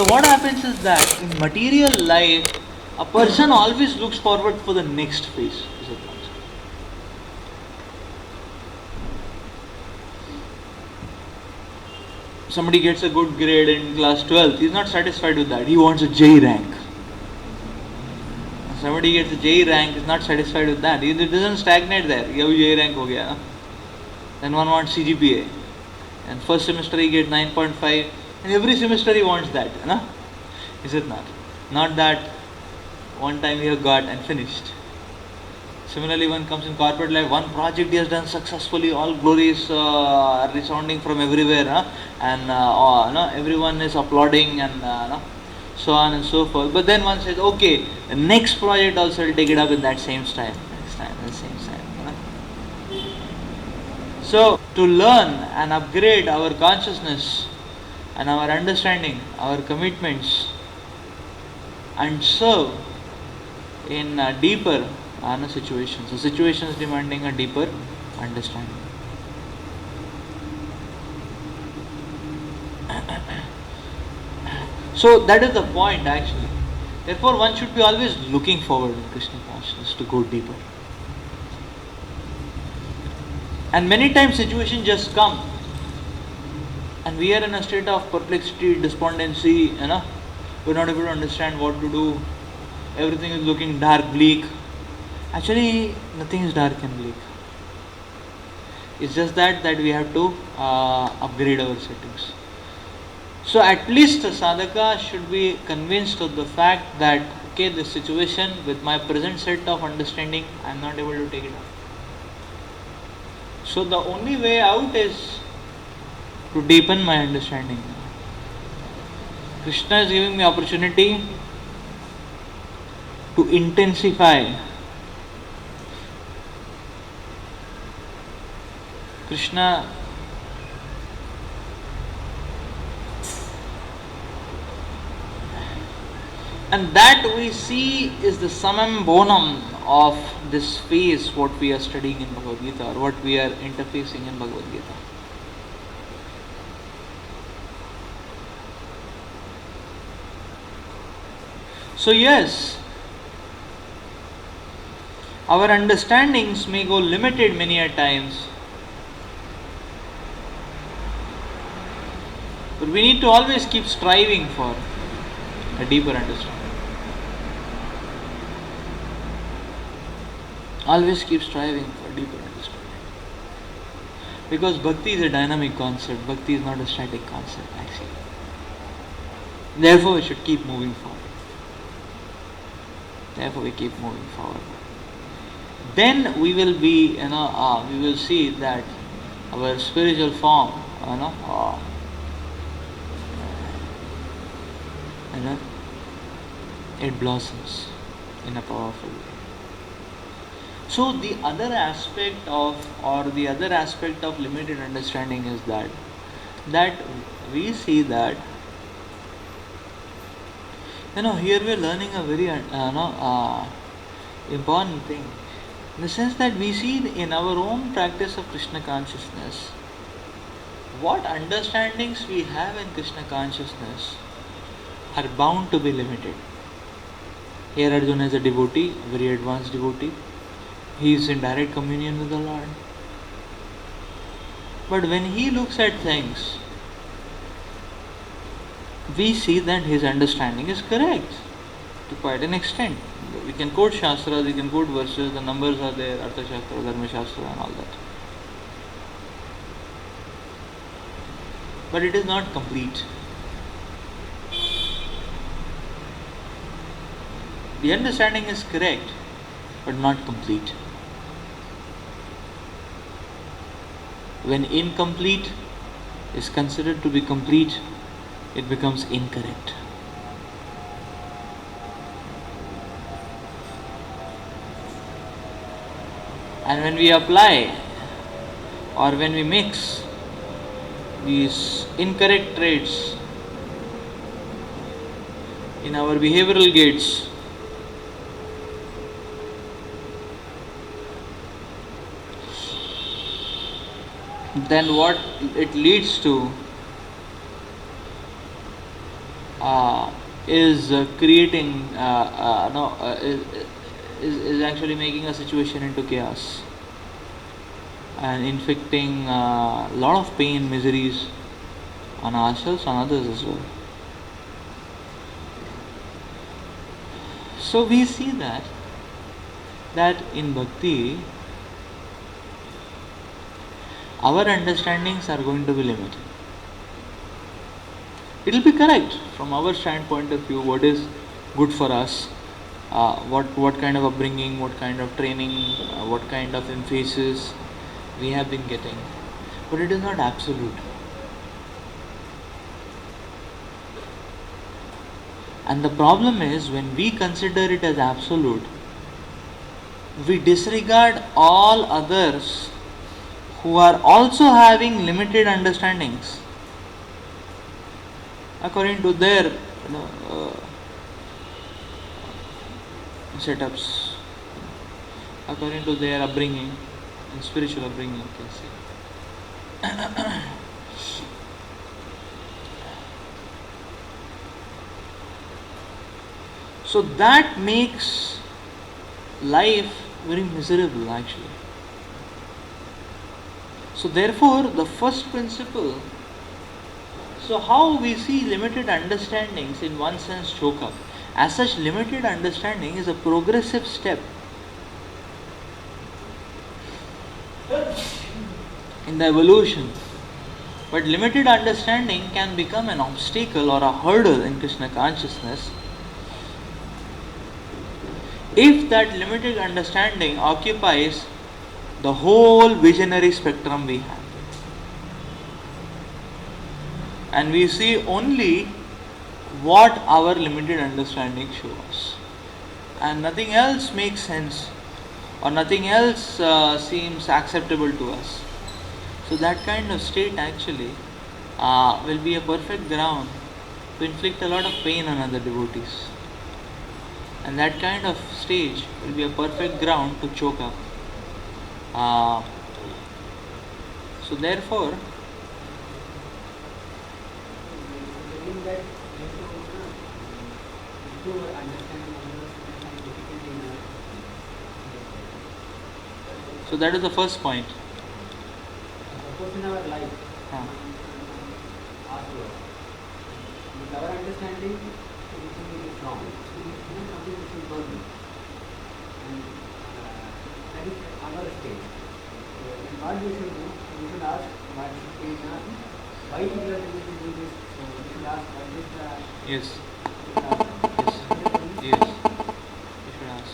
So what happens is that in material life, a person always looks forward for the next phase. Is it not? Somebody gets a good grade in class 12th, he's not satisfied with that. He wants a J rank. Somebody gets a J rank, is not satisfied with that. It doesn't stagnate there. ये भी J rank हो गया. Then one wants CGPA. And first semester he gets 9.5. And every semester he wants that. Na? Is it not? Not that one time he have got and finished. Similarly, one comes in corporate life, one project he has done successfully, all glories resounding from everywhere, and everyone is applauding and so on and so forth. But then one says, okay, the next project also will take it up in that same style, the same style. So, to learn and upgrade our consciousness and our understanding, our commitments, and serve in deeper situations. So situations demanding a deeper understanding. So that is the point actually. Therefore one should be always looking forward in Krishna consciousness to go deeper. And many times situations just come and we are in a state of perplexity, despondency, we're not able to understand what to do. Everything is looking dark, bleak. Actually, nothing is dark and bleak. It's just that we have to upgrade our settings. So at least the sadhaka should be convinced of the fact that okay, this situation with my present set of understanding, I am not able to take it up. So the only way out is to deepen my understanding. Krishna is giving me opportunity to intensify. Krishna and that we see is the summum bonum of this phase what we are studying in Bhagavad Gita or what we are interfacing in Bhagavad Gita. So yes, our understandings may go limited many a times, but we need to always keep striving for a deeper understanding. Always keep striving for deeper understanding. Because Bhakti is a dynamic concept. Bhakti is not a static concept actually. Therefore we should keep moving forward. Therefore we keep moving forward. Then we will be, we will see that our spiritual form, it blossoms in a powerful way. So the other aspect of limited understanding is that we see that here we are learning a very important thing, in the sense that we see in our own practice of Krishna consciousness what understandings we have in Krishna consciousness are bound to be limited. Here Arjuna is a devotee, very advanced devotee. He is in direct communion with the Lord. But when he looks at things, we see that his understanding is correct to quite an extent. We can quote Shastras, we can quote verses, the numbers are there, Artha Shastra, Dharma Shastra and all that. But it is not complete. The understanding is correct, but not complete. When incomplete is considered to be complete, it becomes incorrect. And when we apply or when we mix these incorrect traits in our behavioral gates, then what it leads to is creating, no, is actually making a situation into chaos and inflicting a lot of pain, miseries on ourselves and others as well. So we see that in Bhakti, our understandings are going to be limited. It will be correct from our standpoint of view, what is good for us, what kind of upbringing, what kind of training, what kind of emphasis we have been getting, but it is not absolute. And the problem is, when we consider it as absolute, we disregard all others who are also having limited understandings according to their setups, according to their upbringing and spiritual upbringing, you can say. So that makes life very miserable actually. So therefore, the first principle, so how we see limited understandings in one sense choke up. As such, limited understanding is a progressive step in the evolution. But limited understanding can become an obstacle or a hurdle in Krishna consciousness if that limited understanding occupies the whole visionary spectrum we have. And we see only what our limited understanding shows, and nothing else makes sense or nothing else seems acceptable to us. So that kind of state actually will be a perfect ground to inflict a lot of pain on other devotees, and that kind of stage will be a perfect ground to choke up. So therefore, so that is the first point. Suppose in our life, with our understanding, everything is wrong. Something which is not good. And that is our state. So, and what we should do, we should ask what is not, why we are able to do this. So we should ask what is the... Yes. Yes. You should ask.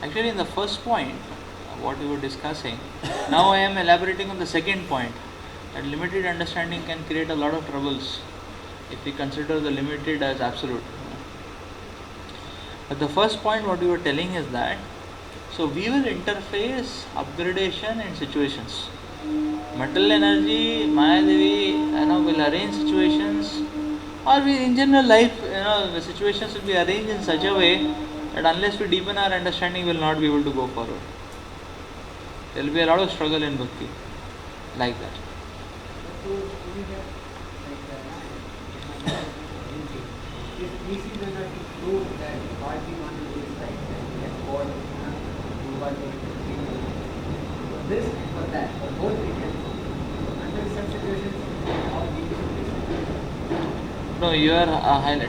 Actually, in the first point, what we were discussing, now I am elaborating on the second point, that limited understanding can create a lot of troubles if we consider the limited as absolute. But the first point what we were telling is that, so we will interface upgradation in situations. Material energy, Mayadevi, will arrange situations, or we in general life, the situations will be arranged in such a way that unless we deepen our understanding, we will not be able to go forward. There will be a lot of struggle in Bhakti, like that. So we have we see that to prove that what we want to do is right, that God do what we do. For this and for that, for both we can. Under such situations, how we should. No, you are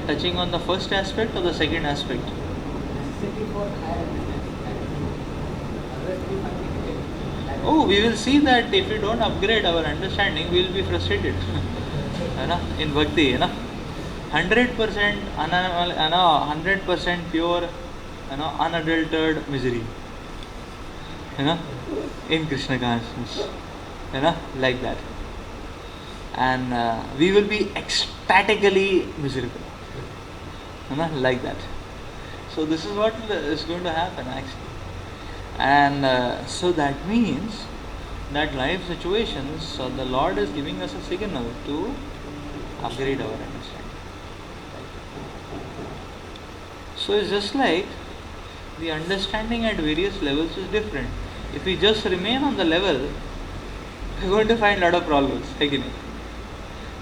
touching on the first aspect or the second aspect? Necessity for higher understanding. Otherwise, we might be difficult. Oh, we will see that if we don't upgrade our understanding, we will be frustrated. In Bhakti, 100% 100% pure, unadulterated misery. In Krishna consciousness. Like that. And we will be ecstatically miserable. Like that. So this is what is going to happen actually. And so that means that life situations, the Lord is giving us a signal to upgrade our understanding. So it's just like the understanding at various levels is different. If we just remain on the level, we're going to find a lot of problems.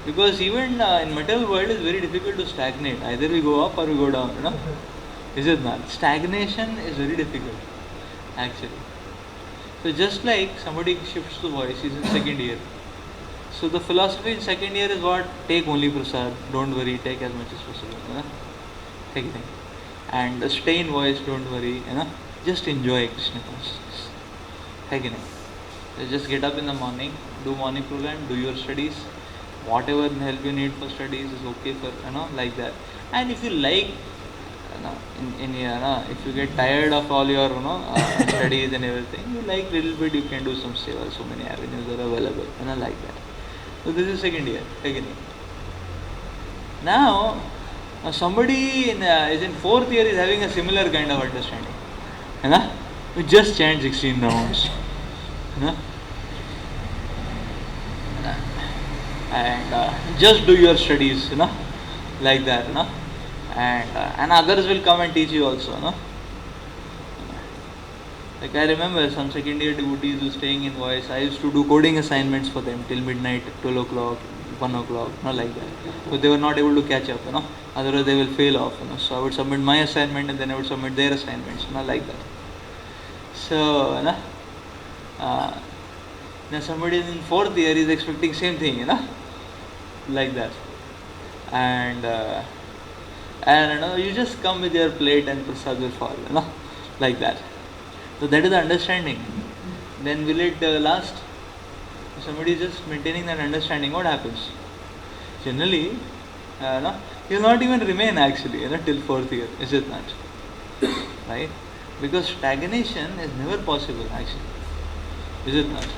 Because even in material world it's very difficult to stagnate. Either we go up or we go down, Is it not? Stagnation is very difficult, actually. So just like somebody shifts to voice, he's in second year. So the philosophy in second year is what? Take only prasad, don't worry, take as much as possible. Take it. And stay in voice, don't worry, just enjoy Krishna consciousness. So just get up in the morning, do morning program, do your studies. Whatever help you need for studies is okay for, like that. And if you like, if you get tired of all your studies and everything, you like little bit, you can do some seva. So many avenues are available, like that. So this is second year. Now somebody is in fourth year is having a similar kind of understanding. You just chant 16 rounds. And just do your studies, like that, and others will come and teach you also, Like I remember some second year devotees who staying in voice. I used to do coding assignments for them till midnight, 12 o'clock, 1 o'clock, like that. So they were not able to catch up, Otherwise they will fail off, So I would submit my assignment and then I would submit their assignments, like that. So, now somebody in fourth year is expecting same thing, like that. And you just come with your plate and prasad will fall, like that. So that is the understanding. Then will it last? If somebody is just maintaining that understanding, what happens? Generally, he will not even remain actually, till fourth year, is it not? Right? Because stagnation is never possible actually, is it not?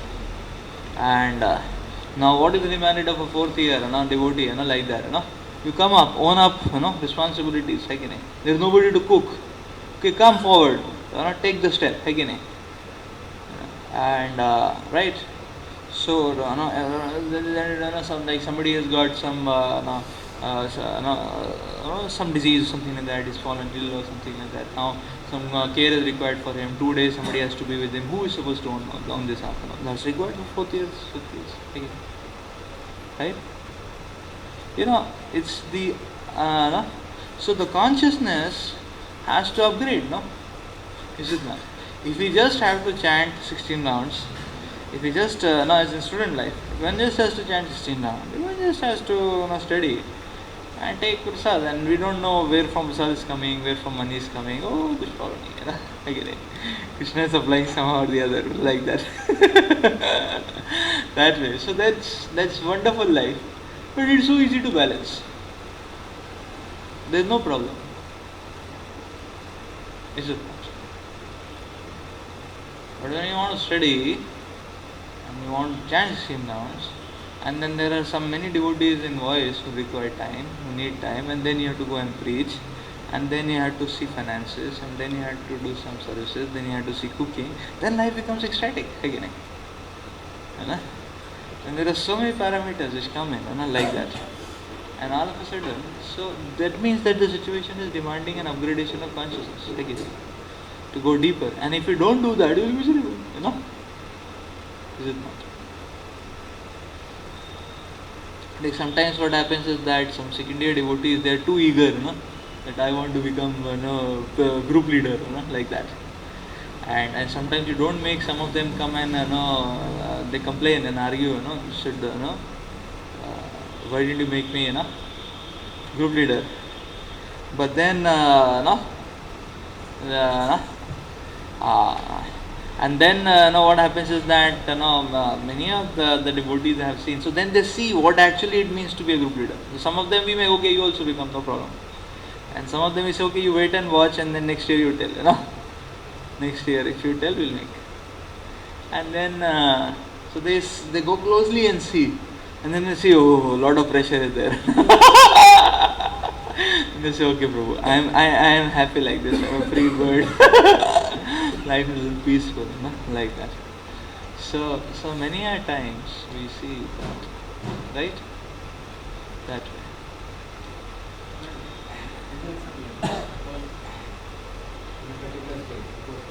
And now what is the mandate of a fourth year, devotee, like that, You come up, own up, responsibilities, There is nobody to cook. Okay, come forward, take the step, And right. So somebody has got some disease, something like that, is fallen ill or something like that. Now some care is required for him. 2 days somebody has to be with him. Who is supposed to own this afternoon? That's required for fourth years, fifth years. Right? It's the so the consciousness has to upgrade, Is it not? If we just have to chant 16 rounds, if we just as in student life, one just has to chant 16 rounds, one just has to study and take prasad, and we don't know where from prasad is coming, where from money is coming. Oh, kuch problem nahi, Krishna is supplying somehow or the other, like that. That way. So that's wonderful life, but it's so easy to balance. There's no problem. Is it not? But when you want to study and you want to chant 16 rounds, and then there are many devotees in voice who require time, who need time, and then you have to go and preach, and then you have to see finances, and then you have to do some services, then you have to see cooking, then life becomes ecstatic again. And there are so many parameters which come in, like that. And all of a sudden, so that means that the situation is demanding an upgradation of consciousness, to go deeper. And if you don't do that, you will be miserable, Is it not? Like sometimes what happens is that some second year devotees, they are too eager, that I want to become group leader, like that. And sometimes you don't make some of them come and they complain and argue, should why didn't you make me group leader? But then and then what happens is that many of the devotees I have seen, so then they see what actually it means to be a group leader. So some of them we make, okay, you also become, no problem. And some of them we say, okay, you wait and watch, and then next year you tell, next year if you tell, we'll make. And then so they go closely and see, and then they see, oh, a lot of pressure is there. And they say, okay, Prabhu, I am happy like this, I'm a free bird. Life is peaceful, like that. So many a times we see that, right? That way. In a particular state, suppose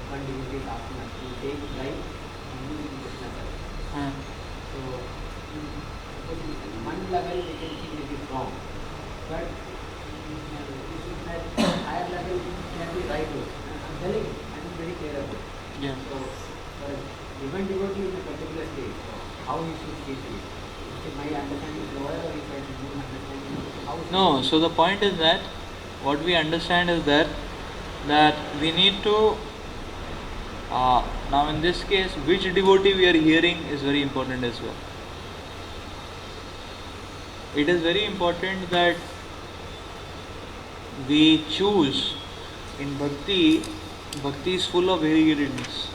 one devotee is asking us to take life and use it in Krishna service. So suppose wrong. But at higher level can be right also. I'm telling you, I'm very clear about it. Yeah. So, for a given devotee in a particular state, how he should treat it? If my understanding is lower or if I don't understand, how should No, so the point is that what we understand is that we need to now in this case which devotee we are hearing is very important as well. It is very important that we choose in bhakti. Bhakti is full of variegatedness,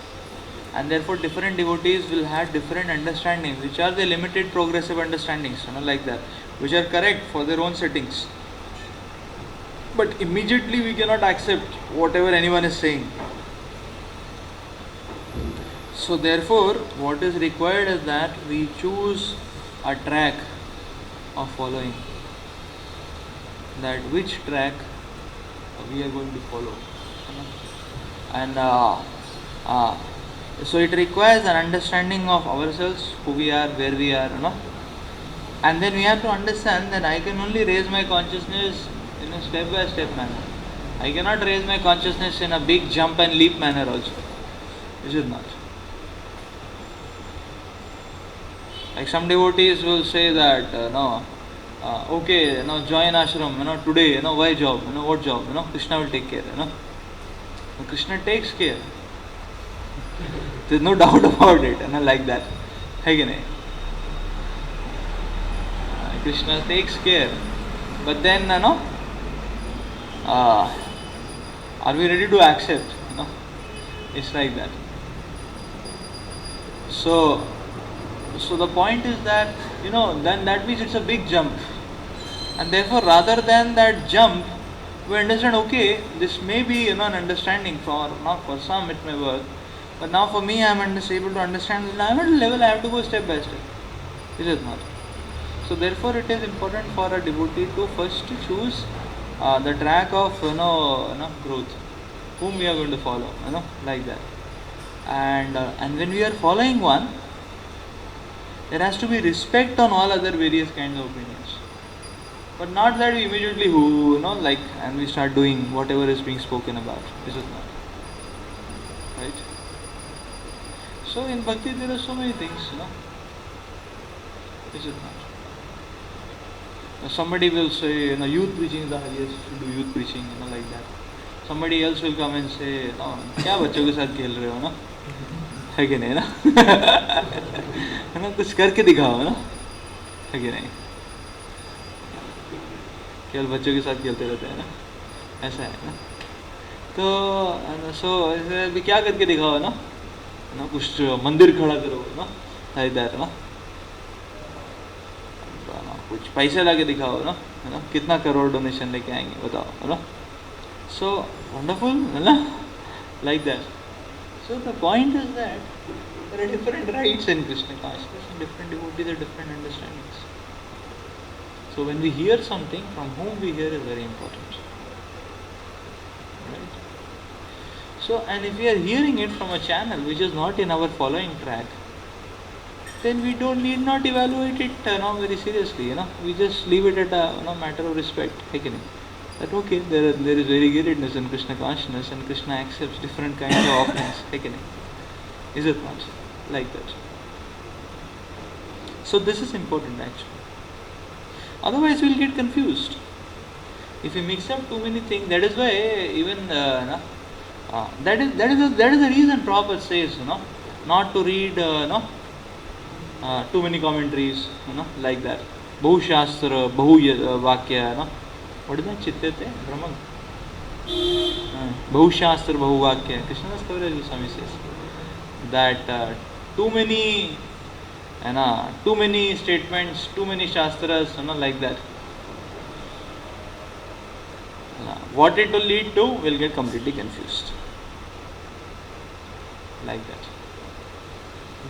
and therefore different devotees will have different understandings, which are the limited progressive understandings, like that, which are correct for their own settings. But immediately we cannot accept whatever anyone is saying. So therefore, what is required is that we choose a track of following. That which track we are going to follow. And so it requires an understanding of ourselves, who we are, where we are, and then we have to understand that I can only raise my consciousness in a step by step manner. I cannot raise my consciousness in a big jump and leap manner also. Is it not? Like some devotees will say that okay, join ashram, today, why job, what job, Krishna will take care, Krishna takes care. There's no doubt about it, like that. Krishna takes care. But then, are we ready to accept? It's like that. So the point is that, then that means it's a big jump. And therefore, rather than that jump, we understand, okay, this may be, an understanding for some it may work. But now for me, I am able to understand that I am at a level, I have to go step by step. Is it not? So therefore, it is important for a devotee to first choose the track of, growth, whom we are going to follow, like that. And when we are following one, there has to be respect on all other various kinds of opinions. But not that we immediately and we start doing whatever is being spoken about. Is it not? Right? So in bhakti there are so many things, Is it not? Now somebody will say, youth preaching is the highest, to do youth preaching, like that. Somebody else will come and say, क्या बच्चों के साथ खेल रहे हो, है कि नहीं, कुछ करके दिखाओ, है कि नहीं, केवल बच्चों के साथ खेलते रहते हैं, ऐसा है, तो सो ऐसे भी क्या करके दिखाओ, कुछ मंदिर खड़ा करो, like that, कुछ पैसे ला के दिखाओ, कितना करोड़ डोनेशन लेके आएंगे बताओ, so wonderful, like that. So the point is that there are different rights in Krishna consciousness and different devotees have different understandings. So when we hear something, from whom we hear is very important. Right? So, and if we are hearing it from a channel which is not in our following track, then we need not evaluate it very seriously. We just leave it at a matter of respect. That okay, there is variegatedness in Krishna consciousness and Krishna accepts different kinds of offerings. Is it not? Like that. So this is important actually. Otherwise we will get confused. If we mix up too many things, that is why even that is the reason Prabhupada says, not to read too many commentaries, like that. Bahu Shastra, Bahu Vakya, what is that? Chittete? Brahman. Bahu Shastra, Bahu Vakya. Krishnadas Kaviraj Goswami says that too many statements, too many Shastras, like that. What it will lead to, will get completely confused. Like that.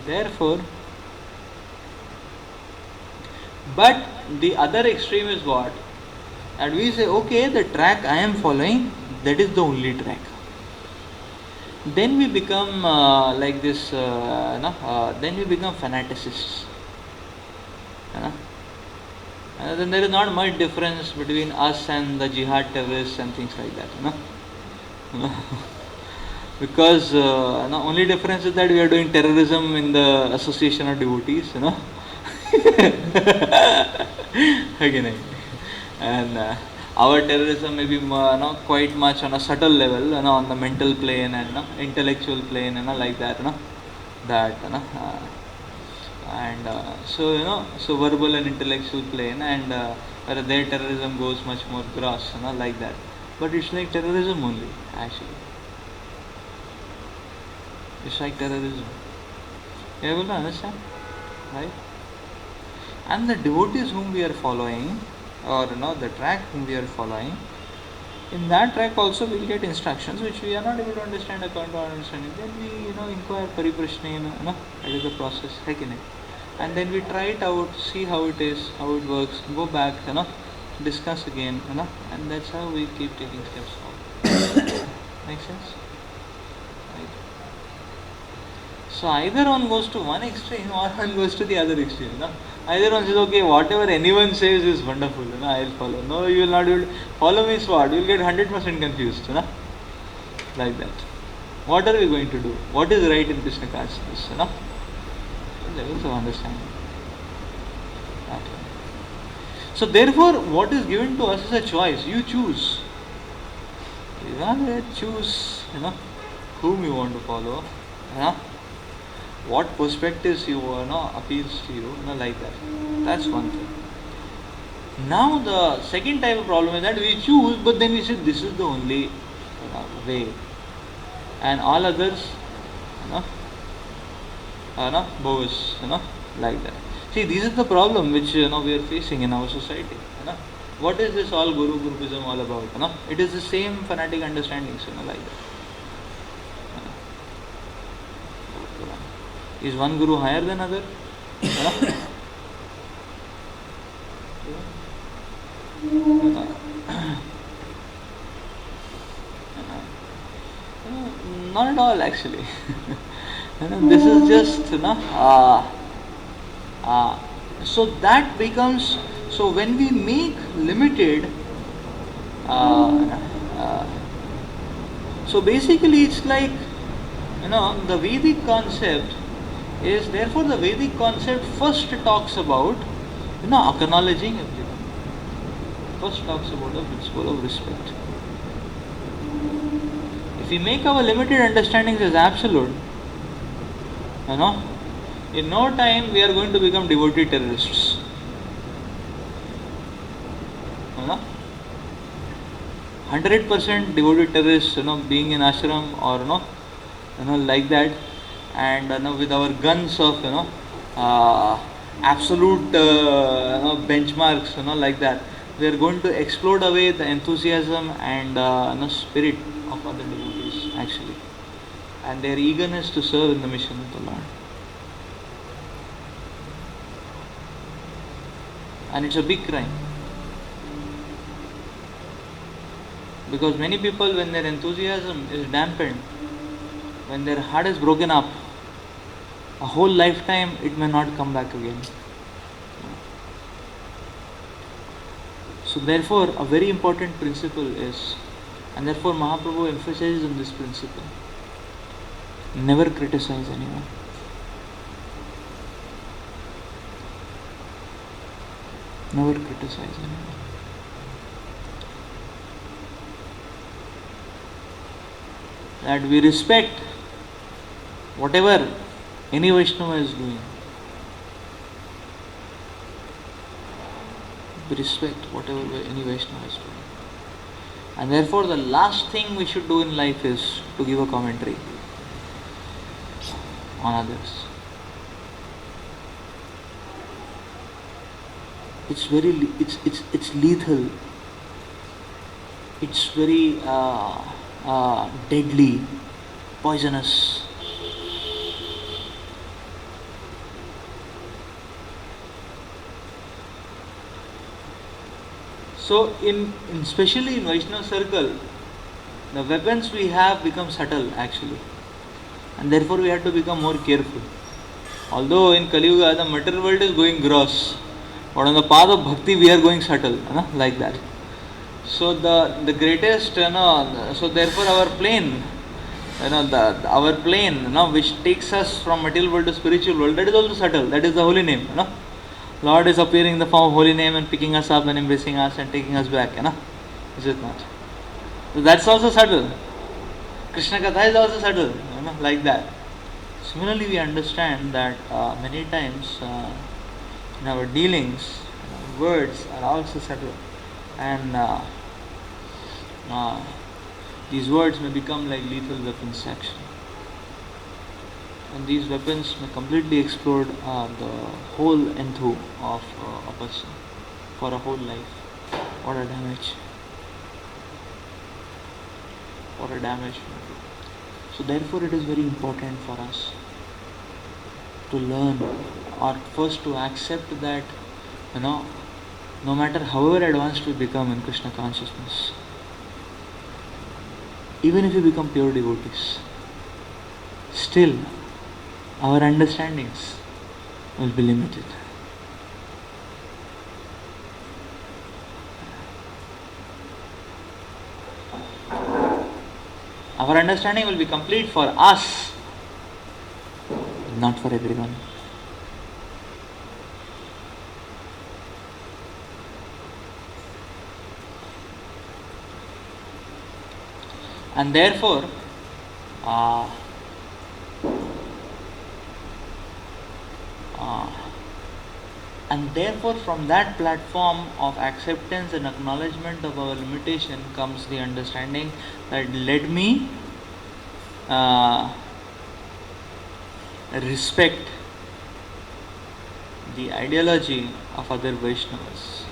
Therefore, but the other extreme is what? And we say, okay, the track I am following, that is the only track. Then we become like this, then we become fanaticists. then there is not much difference between us and the jihad terrorists and things like that, because the only difference is that we are doing terrorism in the association of devotees, again, and our terrorism may be quite much on a subtle level, on the mental plane and intellectual plane, like that, that, and so verbal and intellectual plane, and where their terrorism goes much more gross, like that. But it's like terrorism only, actually. It's like terrorism. You able to understand? Right? And the devotees whom we are following, or the track whom we are following, in that track also we will get instructions which we are not able to understand according to our understanding. Then we inquire pariprashnena, that is the process, and then we try it out, see how it is, how it works, go back, discuss again, and that's how we keep taking steps forward. Make sense? Right? So either one goes to one extreme or one goes to the other extreme. Either one says, okay, whatever anyone says is wonderful, I'll follow. No, you will not be able to follow means what? You will get 100% confused, like that. What are we going to do? What is right in Krishna consciousness, levels of understanding. So therefore, what is given to us is a choice. You choose. You choose, whom you want to follow, what perspectives you appeals to you, like that. That's one thing. Now the second type of problem is that we choose, but then we say this is the only way, and all others, bogus, like that. See, this is the problem which we are facing in our society. What is this all Guruism all about? It is the same fanatic understandings, like that. Is one Guru higher than other? Not at all, actually. This is just, so that becomes, so when we make limited, so basically it's like, the Vedic concept is, therefore the Vedic concept first talks about, acknowledging everything. First talks about the principle of respect. If we make our limited understandings as absolute, in no time we are going to become devotee terrorists. 100% devotee terrorists, being in ashram or like that, and with our guns of absolute benchmarks, like that, we are going to explode away the enthusiasm and spirit of other devotees, actually, and their eagerness to serve in the mission of the Lord. And it's a big crime, because many people, when their enthusiasm is dampened, when their heart is broken up, a whole lifetime it may not come back again. So therefore a very important principle is, and therefore Mahaprabhu emphasizes on this principle, never criticize anyone. Never criticize anyone. That we respect whatever any Vaishnava is doing. We respect whatever any Vaishnava is doing. And therefore the last thing we should do in life is to give a commentary on others. It's very, it's lethal. It's very deadly, poisonous. So especially in Vaishnava circle, the weapons we have become subtle, actually, and therefore we have to become more careful. Although in Kali Yuga the material world is going gross, But on the path of bhakti, we are going subtle, like that. So the greatest, so therefore our plane, our plane, which takes us from material world to spiritual world, that is also subtle. That is the holy name, Lord is appearing in the form of holy name and picking us up and embracing us and taking us back, Is it not? So that's also subtle. Krishna Katha is also subtle, like that. Similarly, we understand that many times in our dealings, words are also subtle, and these words may become like lethal weapons actually. And these weapons may completely explode the whole enthu of a person for a whole life. What a damage! What a damage! So therefore, it is very important for us to learn, or first to accept that, no matter however advanced we become in Krishna consciousness, even if we become pure devotees, still our understandings will be limited. Our understanding will be complete for us, not for everyone. And therefore, from that platform of acceptance and acknowledgement of our limitation comes the understanding that let me respect the ideology of other Vaishnavas.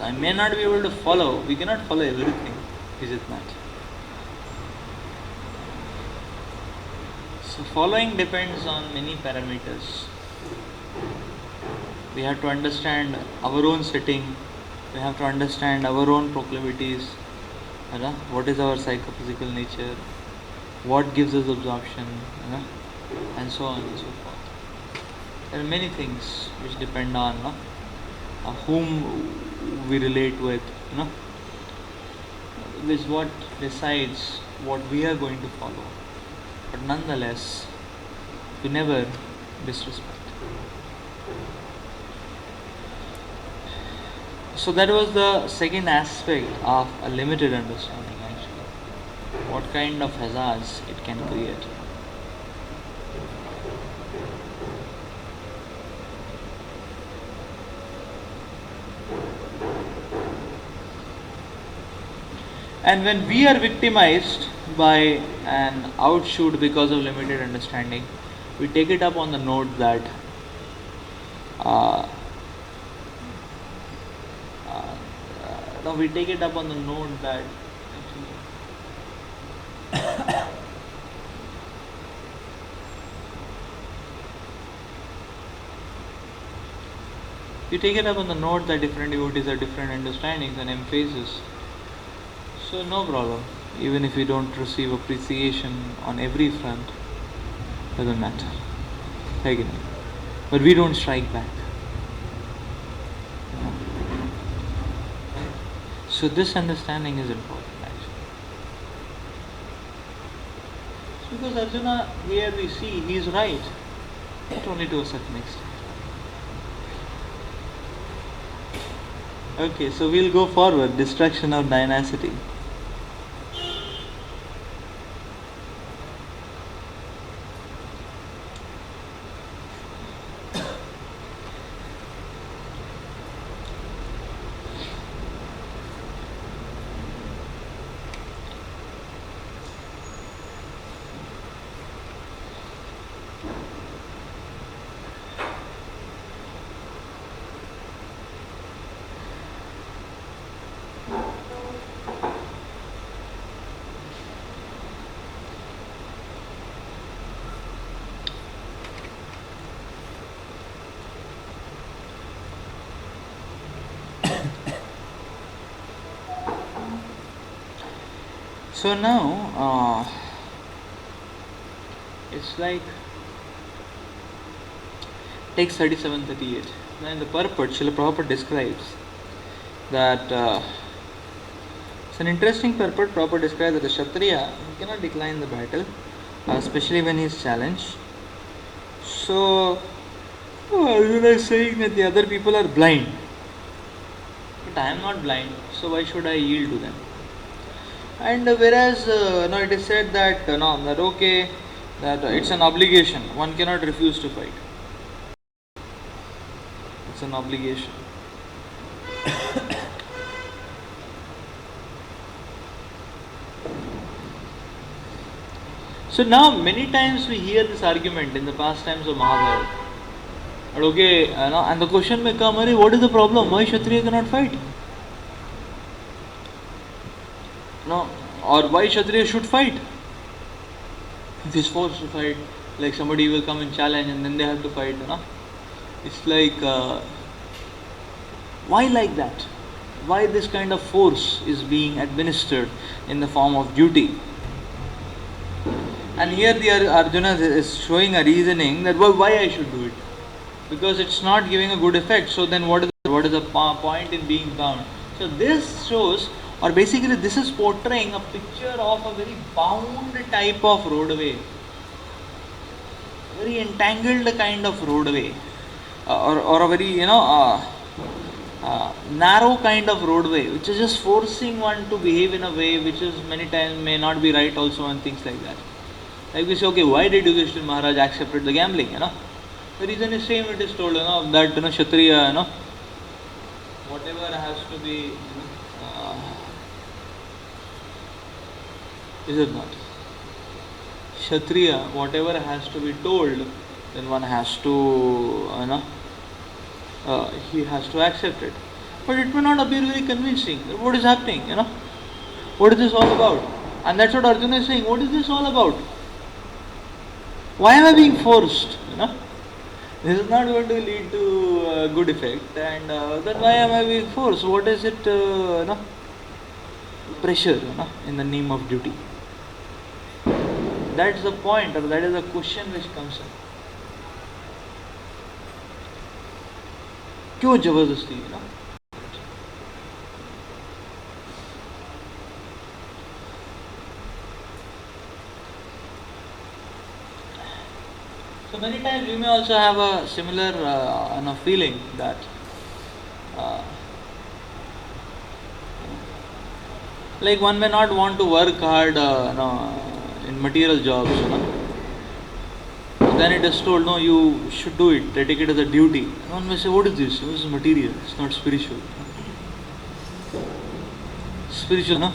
I may not be able to follow, we cannot follow everything, is it not? So following depends on many parameters. We have to understand our own setting, we have to understand our own proclivities, what is our psychophysical nature, what gives us absorption, and so on and so forth. There are many things which depend on whom we relate with, is what decides what we are going to follow. But nonetheless, we never disrespect. So that was the second aspect of a limited understanding actually. What kind of hazards it can create. And when we are victimized by an outshoot because of limited understanding, we take it up on the note that we take it up on the note that we take it up on the note that different devotees have different understandings and emphasis. So no problem, even if we don't receive appreciation on every front, doesn't matter. Again, but we don't strike back. So this understanding is important actually. Because Arjuna, here we see he is right, but only to a certain extent. Okay, so we'll go forward. Destruction of dynasty. So now, it's like Takes 37:38. Now in the purport, Srila Prabhupada describes that it's an interesting purport. Prabhupada describes that the Kshatriya cannot decline the battle, especially when he is challenged. So, Arjuna is saying that the other people are blind. But I am not blind, so why should I yield to them? And whereas it is said that that okay, that it's an obligation. One cannot refuse to fight. It's an obligation. So now many times we hear this argument in the past times of Mahabharata. But okay, and the question may come, what is the problem? Why Kshatriya cannot fight? No, or why Kshatriya should fight? If he's forced to fight, like somebody will come and challenge and then they have to fight, It's like, why like that? Why this kind of force is being administered in the form of duty? And here the Arjuna is showing a reasoning that why I should do it. Because it's not giving a good effect. So then what is the point in being bound? So this shows, or basically this is portraying a picture of a very bound type of roadway. Very entangled kind of roadway. Or a very, narrow kind of roadway, which is just forcing one to behave in a way which is many times may not be right also, and things like that. Like we say, okay, why did Yudhishthira Maharaj accepted the gambling, The reason is same, it is told, that, Kshatriya, whatever has to be, is it not? Kshatriya, whatever has to be told, then one has to, he has to accept it. But it may not appear very convincing. What is happening, What is this all about? And that's what Arjuna is saying. What is this all about? Why am I being forced? This is not going to lead to a good effect. And then why am I being forced? What is it? Pressure, in the name of duty. That's the point, or that is the question which comes up. क्यों जबरदस्ती, So many times you may also have a similar feeling that like one may not want to work hard in material jobs, Then it is told, no, you should do it, take it as a duty. And one may say, what is this? This is material, it's not spiritual. Spiritual, no?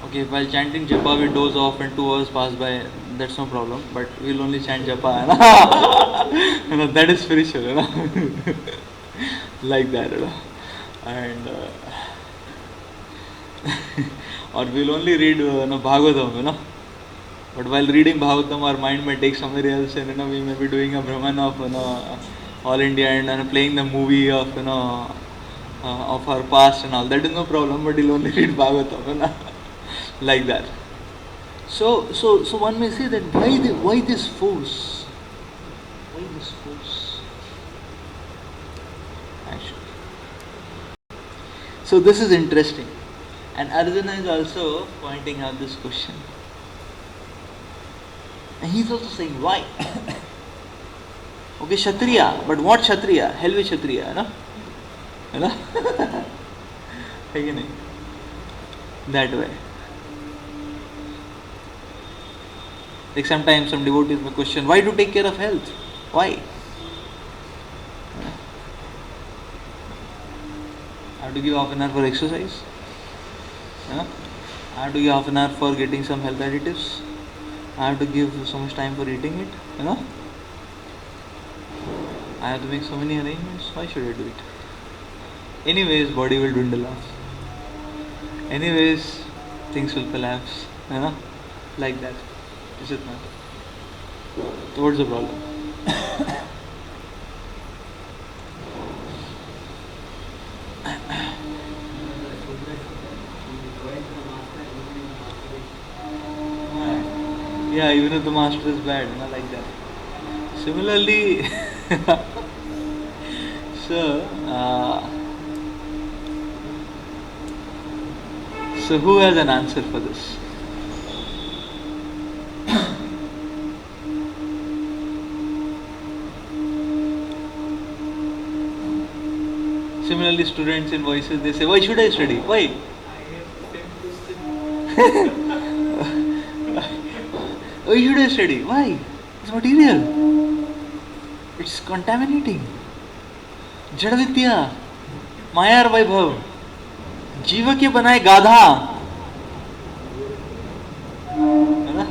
Okay, while chanting japa, we doze off and 2 hours pass by, that's no problem. But we'll only chant japa, that is spiritual, like that, and or we'll only read Bhagavatam, But while reading Bhagavatam, our mind may take somewhere else, and we may be doing a Brahman of All India and playing the movie of of our past and all. That is no problem, but we'll only read Bhagavatam, like that. So one may say that why this force? Why this force? Actually. So this is interesting. And Arjuna is also pointing out this question. And he's also saying, why? Okay, Kshatriya, but what Kshatriya? Hell with Kshatriya, That way. Like sometimes some devotees may question, why do you take care of health? Why? I have to give half an hour for exercise. I have to give half an hour for getting some health additives. I have to give so much time for eating it. I have to make so many arrangements. Why should I do it? Anyways, body will dwindle off. Anyways, things will collapse. Like that. Is it not? So what's the problem? Yeah, even if the master is bad, like that. Similarly, so, so who has an answer for this? Similarly, students in voices, they say, why should I study? Why? Why should I study? Why? It's material. It's contaminating. जड़ विद्या, माया और वैभव, जीव के बनाए गाधा, है ना?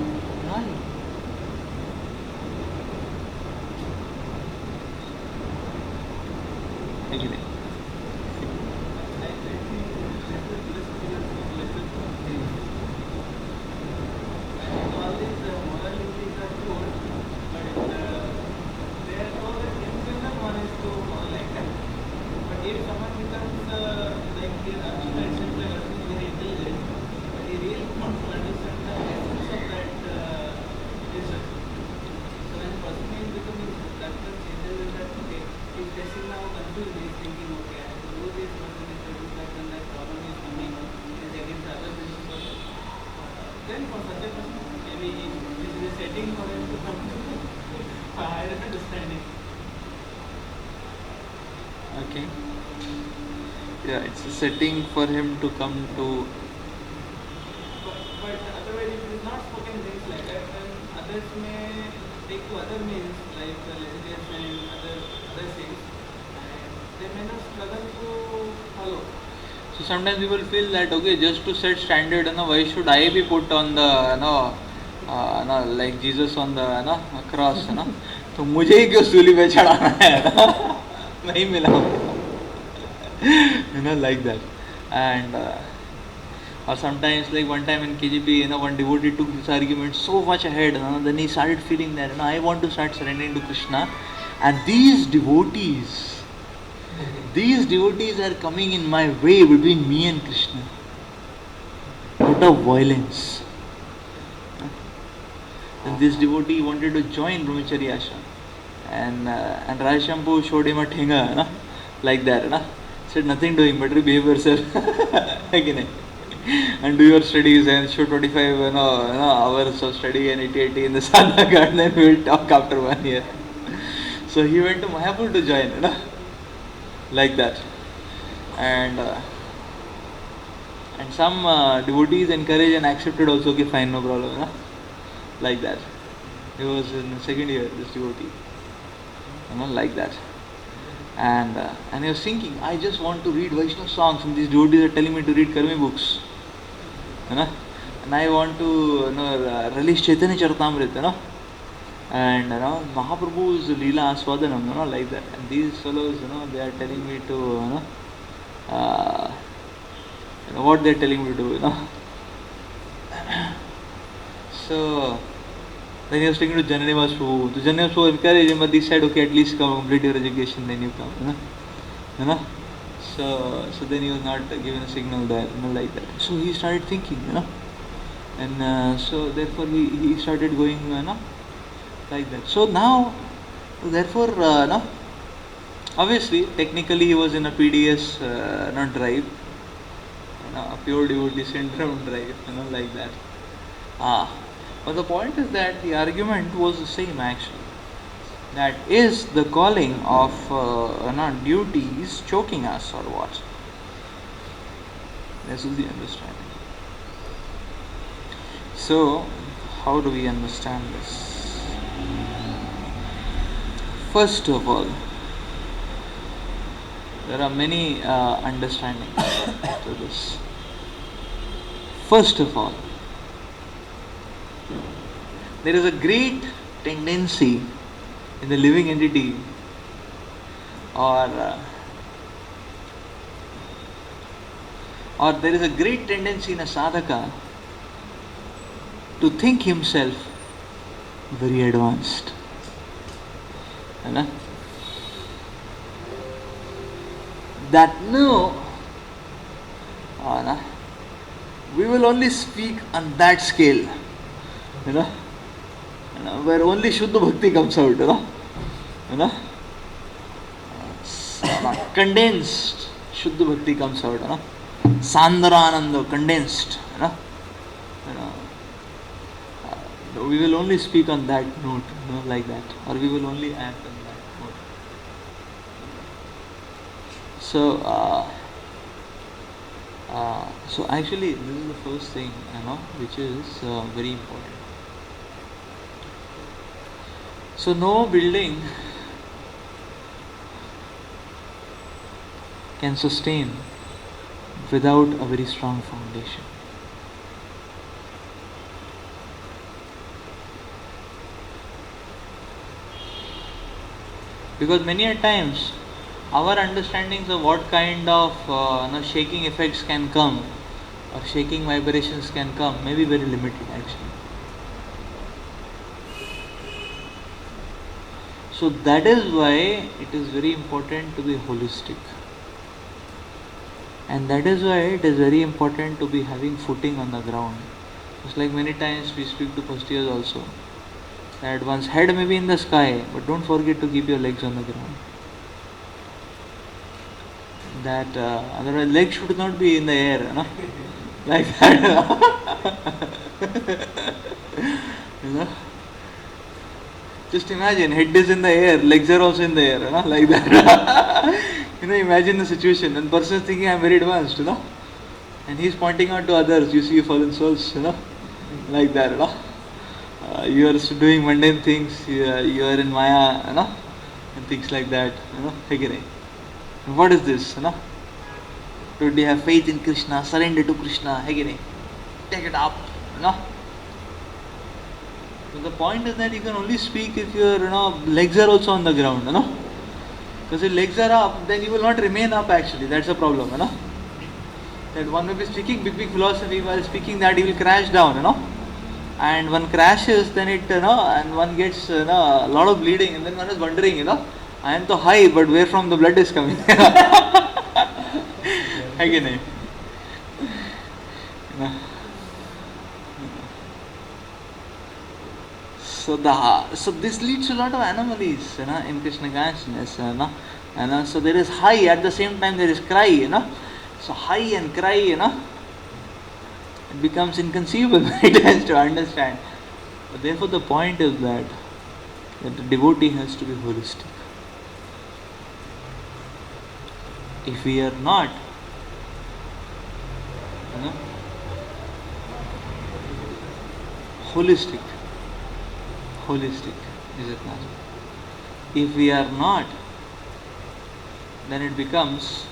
है कि नहीं? Okay. Yeah, it's a setting for him to come to. But otherwise, if it is not spoken things like that, then others may take to other means like legislation and other things, and they may not struggle to follow. So sometimes people feel that okay, just to set standard, why should I be put on the like Jesus on the cross, तो मुझे ही क्यों सूली पे चढ़ाना है, नहीं मिला, like that. And or sometimes like one time in KGP, one devotee took this argument so much ahead, then he started feeling that I want to start surrendering to Krishna, and these devotees are coming in my way between me and Krishna out of violence. And this devotee wanted to join Brahmacharya ashram, and Rajshampur showed him a thinga, like that, said nothing doing, better behave yourself, and do your studies and show 25 hours of study and iti in the sadhana garden, and we will talk after 1 year. So he went to Mayapur to join, like that. And some devotees encouraged and accepted also, okay, fine, no problem, like that. He was in the second year, this devotee, like that. And he was thinking, I just want to read Vaishnava songs, and these devotees are telling me to read Karmi books, and I want to release Chaitanya Charitamrita, and Mahaprabhu's Leela Aswadanam, like that. And these fellows, they are telling me to, what they are telling me to do, So then he was taken to Jananivas Prabhu. So Jananivas Prabhu encouraged him, but he said, okay, at least come complete your education, then you come, So then he was not given a signal there, like that. So he started thinking, and so therefore he started going, like that. So now, therefore, obviously, technically he was in a PDS, not drive, a pure devotee syndrome drive, like that. But the point is that the argument was the same actually. That is the calling of duties choking us or what? This is the understanding. So, how do we understand this? First of all, there are many understandings to this. First of all, there is a great tendency in the living entity, or there is a great tendency in a sadhaka to think himself very advanced. That no, we will only speak on that scale. where only Shuddha Bhakti comes out, you know, condensed Shuddha Bhakti comes out, Sandharananda, condensed, you know, we will only speak on that note, like that, or we will only act on that note. So actually, this is the first thing, which is very important. So no building can sustain without a very strong foundation. Because many a times our understandings of what kind of shaking effects can come or shaking vibrations can come may be very limited actually. So that is why it is very important to be holistic. And that is why it is very important to be having footing on the ground. Just like many times we speak to first years also, that one's head may be in the sky, but don't forget to keep your legs on the ground. That otherwise legs should not be in the air, like that. Just imagine, head is in the air, legs are also in the air, like that. Imagine the situation. One person is thinking, I'm very advanced, and he's pointing out to others, you see fallen souls, like that, you are doing mundane things, you are in Maya, and things like that, again. What is this, Don't you have faith in Krishna, surrender to Krishna, again, take it up, So the point is that you can only speak if your legs are also on the ground, Because if legs are up, then you will not remain up actually. That's the problem, That one may be speaking big philosophy, while speaking that he will crash down, And one crashes, then it, and one gets a lot of bleeding, and then one is wondering, I am so high, but where from the blood is coming? Again, So this leads to a lot of anomalies, in Krishna consciousness, So there is high, at the same time there is cry, So high and cry, it becomes inconceivable it has to understand. But therefore the point is that the devotee has to be holistic. If we are not, holistic, is it not? If we are not, then it becomes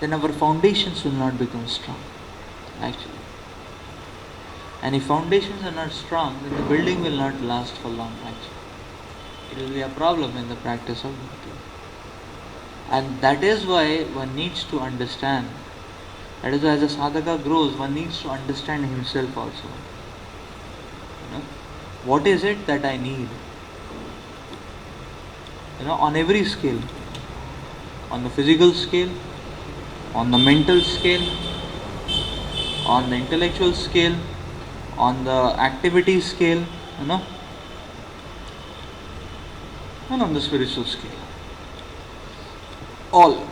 then our foundations will not become strong actually. And if foundations are not strong, then the building will not last for long actually. It will be a problem in the practice of bhakti. And that is why one needs to understand. That is why as a sadhaka grows, one needs to understand himself also. What is it that I need? On every scale. On the physical scale, on the mental scale, on the intellectual scale, on the activity scale, and on the spiritual scale. All.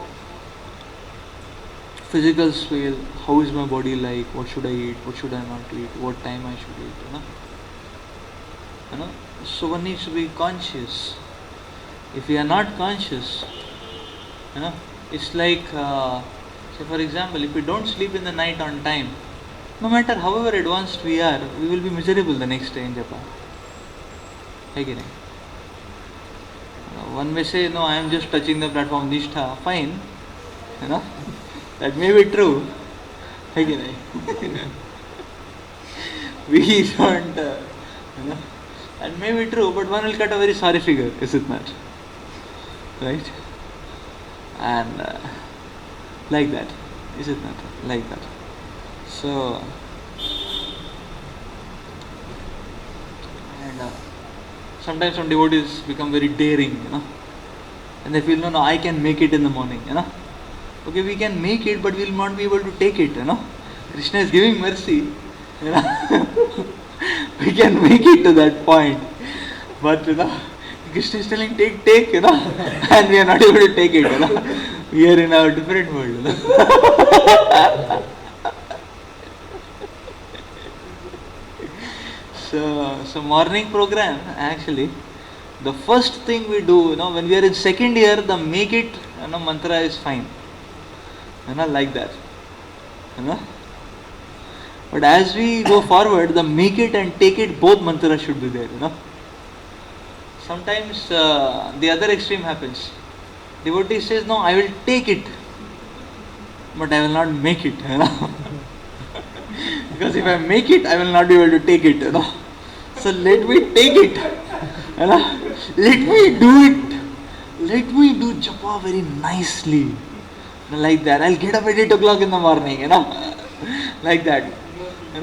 Physical scale, how is my body like, what should I eat, what should I not eat, what time I should eat, So one needs to be conscious. If we are not conscious, it's like, say for example, if we don't sleep in the night on time, no matter however advanced we are, we will be miserable the next day in Japan. Again. One may say, no, I am just touching the platform, nishtha, fine. That may be true. Again. We don't, that may be true, but one will cut a very sorry figure, is it not? Right? And like that, is it not? Like that. So, and sometimes some devotees become very daring, And they feel, no, I can make it in the morning, Okay, we can make it, but we will not be able to take it, Krishna is giving mercy, we can make it to that point. But, Krishna is telling, take, and we are not able to take it, We are in a different world, So morning program, actually, the first thing we do, when we are in second year, the make it, mantra is fine, like that, But as we go forward, the make it and take it, both mantras should be there, Sometimes the other extreme happens. Devotee says, no, I will take it, but I will not make it, Because if I make it, I will not be able to take it, So let me take it, Let me do it. Let me do japa very nicely, like that. I'll get up at 8 o'clock in the morning, like that.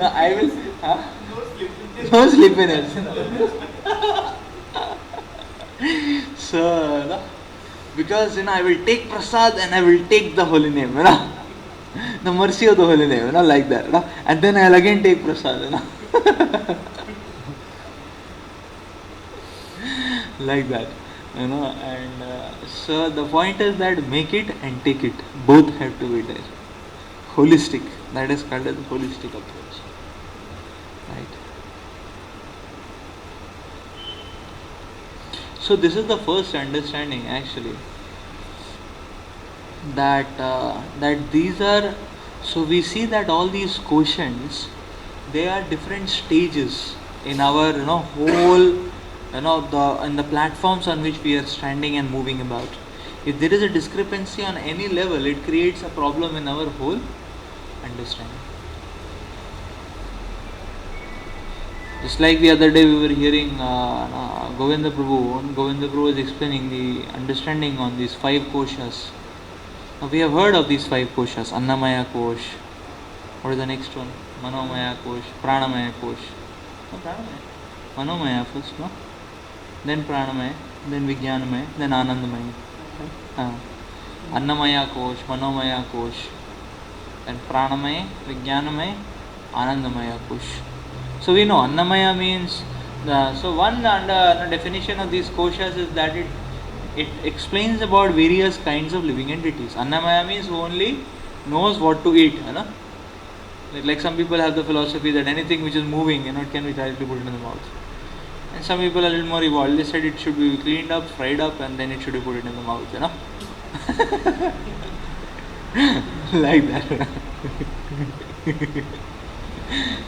I will. No sleepiness. So, because I will take prasad and I will take the holy name, the mercy of the holy name, like that, and then I'll again take prasad, like that, and so the point is that make it and take it, both have to be there. Holistic, that is called as holistic approach, right? So this is the first understanding, actually, that these are. So we see that all these quotients, they are different stages in our whole in the platforms on which we are standing and moving about. If there is a discrepancy on any level, it creates a problem in our whole understanding. Just like the other day we were hearing Govinda Prabhu was explaining the understanding on these 5 koshas. Now we have heard of these 5 koshas: Annamaya kosh. What is the next one? Manomaya kosh, Pranamaya kosh. No, Pranamaya. Manomaya first, no? Then Pranamaya, then Vijnanamaya, then Anandamaya. Annamaya kosh, Manomaya kosh, then Pranamaya, Vijnanamaya, Anandamaya kosh. So we know Annamaya means, so one definition of these koshas is that it explains about various kinds of living entities. Annamaya means who only knows what to eat, like some people have the philosophy that anything which is moving, it can be directly put in the mouth. And some people are a little more evolved. They said it should be cleaned up, fried up, and then it should be put in the mouth, like that.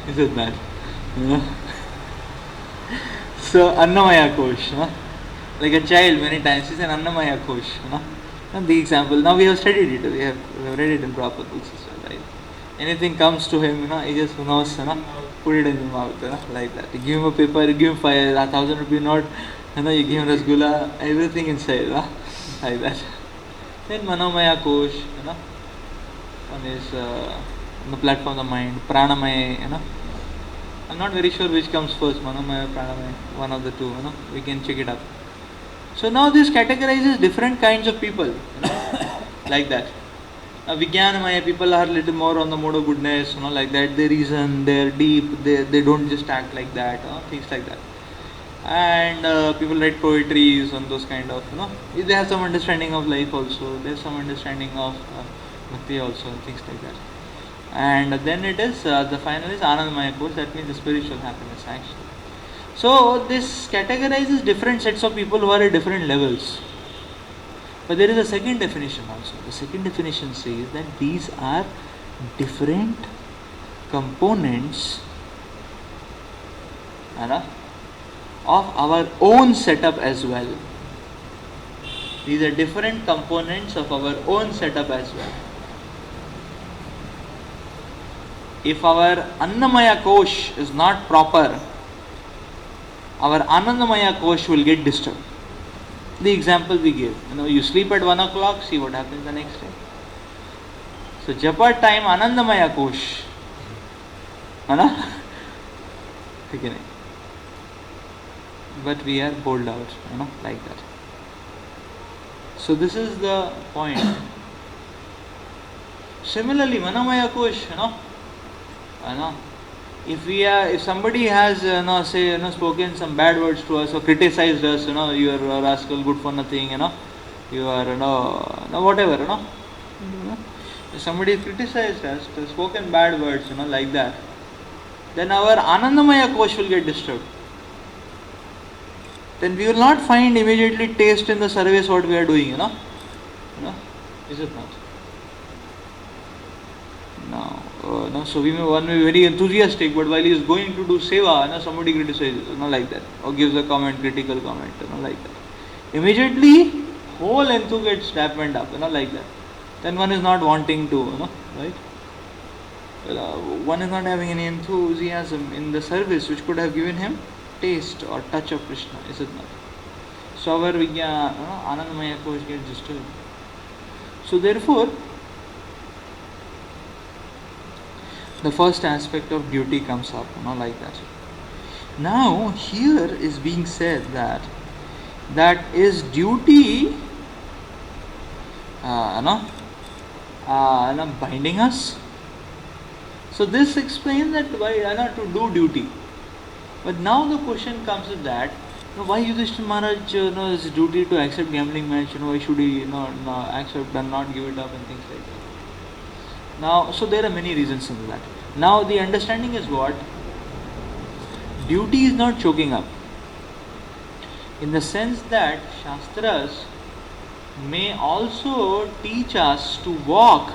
Isn't that? So Annamaya kosh, like a child many times is an Annamaya kosh, And the example, now we have studied it, we have read it in proper books as well, right? Anything comes to him, he just knows, put it in the mouth, like that. You give him a paper, you give him 1,000 rupee note, you give him rasgulla, everything inside, like that. Then Manomaya kosh, one is on the platform of the mind, Pranamaya, I'm not very sure which comes first, Manomaya, Pranamaya, one of the two, we can check it up. So now this categorizes different kinds of people, like that. Vijnanamaya people are a little more on the mode of goodness, like that. They reason, they're deep, they don't just act like that, things like that. And people write poetries and those kind of, they have some understanding of life also, they have some understanding of Bhakti also, and things like that. And then it is, the final is Anandamaya course, that means the spiritual happiness actually. So this categorizes different sets of people who are at different levels. But there is a second definition also. The second definition says that these are different components of our own setup as well. These are different components of our own setup as well. If our Annamaya kosh is not proper, our Anandamaya kosh will get disturbed. The example we give, you sleep at 1 o'clock, see what happens the next day. So japa time Anandamaya kosh, beginning. But we are bowled out, like that. So this is the point. Similarly, Manamaya Kosh, if somebody has spoken some bad words to us or criticized us, you are a rascal, good for nothing, you are whatever, if somebody criticized us, spoken bad words, like that, then our Anandamaya Kosh will get disturbed. Then we will not find immediately taste in the service what we are doing, is it not? No, so one may be very enthusiastic, but while he is going to do seva, somebody criticizes, like that, or gives a comment, critical comment, like that. Immediately, whole enthu gets dampened up, like that. Then one is not wanting to, right? One is not having any enthusiasm in the service which could have given him taste or touch of Krishna, is it not? So our Anandamaya Kosh gets disturbed. So therefore, the first aspect of duty comes up, like that. Now here is being said that is duty binding us. So this explains that why to do duty. But now the question comes with that, why Yudhishthira Maharaj his duty to accept gambling match, why should he accept and not give it up and things like that. Now, so there are many reasons in that. Now the understanding is what? Duty is not choking up. In the sense that Shastras may also teach us to walk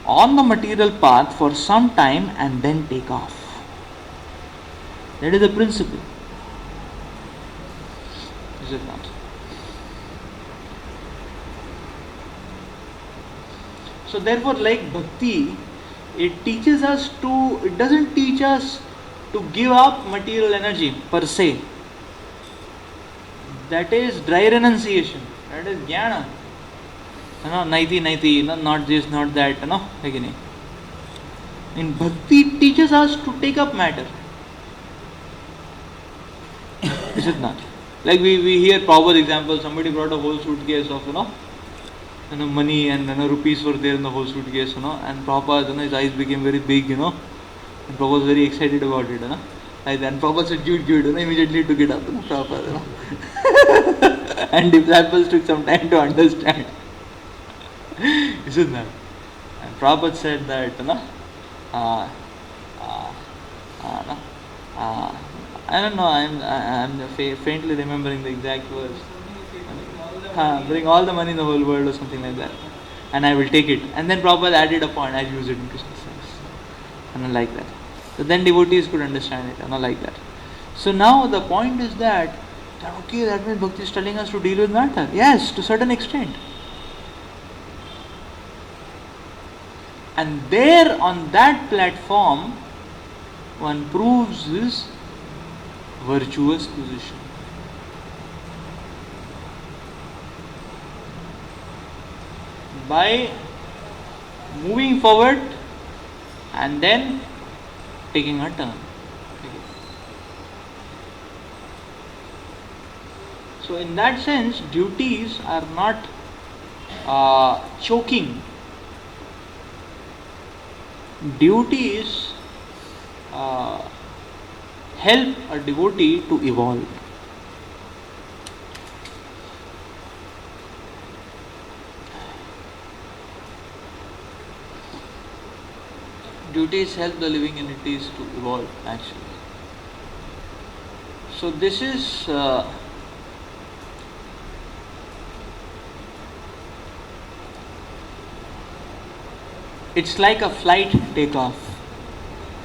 on the material path for some time and then take off. That is the principle. Is it not? So therefore, like Bhakti, it doesn't teach us to give up material energy per se. That is dry renunciation. That is jnana. Naiti, not this, not that, again. In Bhakti, it teaches us to take up matter. Is it not? Like we hear Prabhupada example, somebody brought a whole suitcase of, money and rupees were there in the whole suitcase, and Prabhupada, his eyes became very big, and Prabhupada was very excited about it, Like then Prabhupada said, good, immediately took it up, Prabhupada, and disciples took some time to understand. Isn't that? And Prabhupada said that, I don't know, I'm faintly remembering the exact words. Bring all the money in the whole world or something like that, and I will take it. And then Prabhupada added a point, I'll use it in Krishna's service. Like that. So then devotees could understand it, like that. So now the point is that okay, that means Bhakti is telling us to deal with matter. Yes, to a certain extent. And there on that platform, one proves his virtuous position. By moving forward and then taking a turn. So in that sense, duties are not choking. Duties help a devotee to evolve. Duties help the living entities to evolve, actually. So this is it's like a flight takeoff.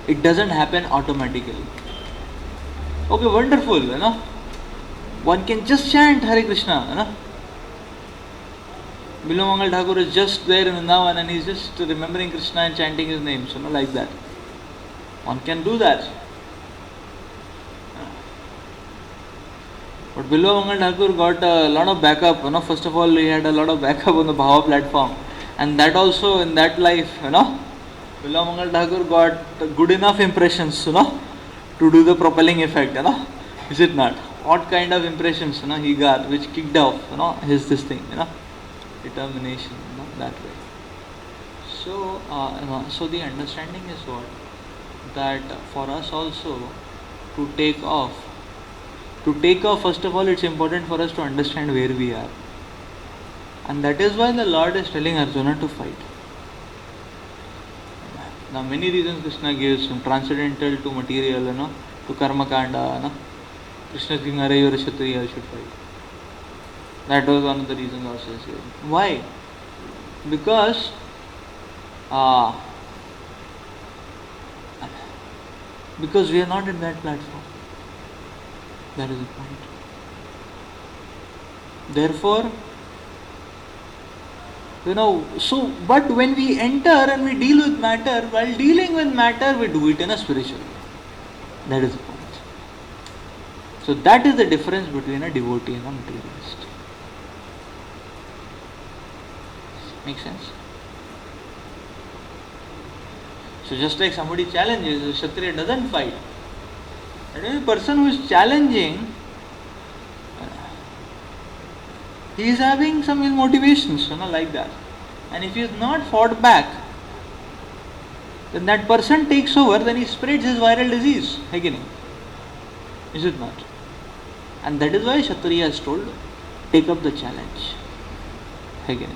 It doesn't happen automatically. Okay, wonderful, One can just chant Hare Krishna, Bilomangal Thakur is just there in Vrindavan and he's just remembering Krishna and chanting his names, like that. One can do that. But Bilomangal Thakur got a lot of backup, First of all, he had a lot of backup on the Bhava platform. And that also in that life, Bilomangal Thakur got good enough impressions, to do the propelling effect, Is it not? what kind of impressions he got, which kicked off his this thing, determination, that way. So so the understanding is what, that for us also to take off. First of all, it's important for us to understand where we are, and that is why the Lord is telling Arjuna to fight. Now many reasons Krishna gives, from transcendental to material, to karma kanda. Krishna is giving, you're a Kshatriya, you should fight. That was one of the reasons also. Why? Because we are not in that platform. That is the point. Therefore, so, but when we enter and we deal with matter, while dealing with matter, we do it in a spiritual way. That is the point. So that is the difference between a devotee and a materialist. Makes sense? So just like somebody challenges, a Kshatriya doesn't fight. And a person who is challenging, he is having some ill motivations, like that. And if he is not fought back, then that person takes over, then he spreads his viral disease. Again, is it not? And that is why Kshatriya is told, take up the challenge. Again,